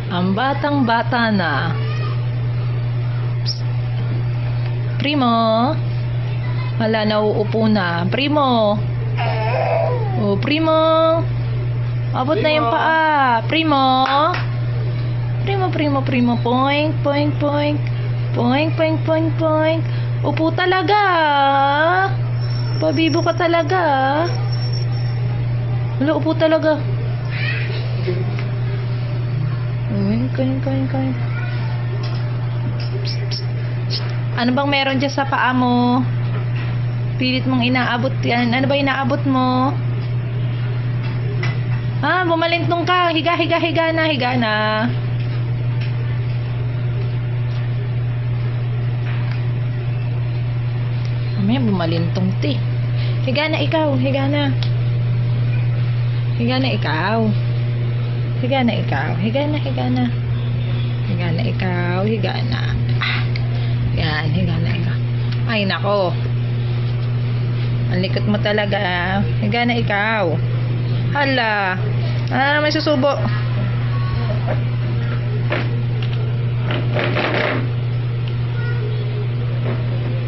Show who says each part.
Speaker 1: Ang batang-bata na. Psst. Primo. Hala, nauupo na. Primo. Oh, Primo. Abot na yung paa. Primo. Primo. Poink, poink, poink. Poink, poink, poink, poink. Upo talaga. Pabibo ka talaga. Wala, upo talaga. Koin. Ano bang meron dyan sa paa mo? Pilit mong inaabot yan. Ano ba inaabot mo? Ah, bumalintong ka. Higa na. Mamaya bumalintong ti. Higa na ikaw. Higa na ikaw. Yan, higa na ikaw. Ay, nako. Ang likot mo talaga. Higa na ikaw. Hala. May susubo.